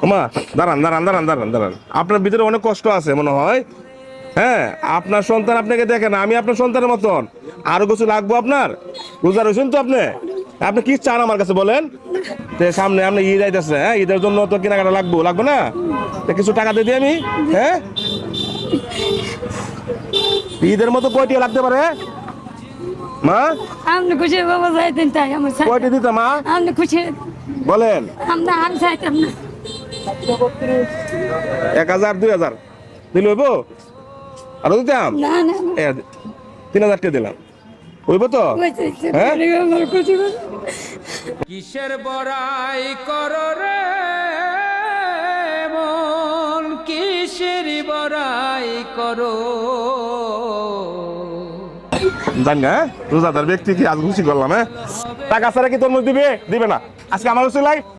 মা দাঁড়ান দাঁড়ান দাঁড়ান দাঁড়ান দাঁড়ান, আপনার ভিতরে অনেক কষ্ট আছে মনে হয়। হ্যাঁ, আপনার সন্তান আপনাকে দেখে না, আমি আপনার সন্তানের মতন। আরো কিছু লাগবো আপনার? রোজা রয়েছেন তো আপনি? আপনি কি চান আমার কাছে বলেন? সামনে আপনি ঈদ আইতেছে, হ্যাঁ, ঈদের জন্য তো কেনাকাটা লাগবে না? কিছু টাকা দিয়ে দিই আমি। হ্যাঁ, ঈদের মতো কয়টি লাগতে পারে মা? আপনি খুশি বাবা চাইতেন তাই আমার কয়টি দিতে মা আপনি খুশি বলেন? আমরা আর চাইতাম না। 1000 2000 দিলে হইব? আরো দিতাম। না না 3000 টাকা দিলাম, হইব তো? হ্যাঁ, আমার খুশি কিসের বড়াই করো রে মন, কিসের বড়াই করো। জানি না, রোজাদার ব্যক্তি কি আজ খুশি করলাম? হ্যাঁ, টাকা ছাড়া কি তোর দিবে দিবে না? আজকে আমার উচিত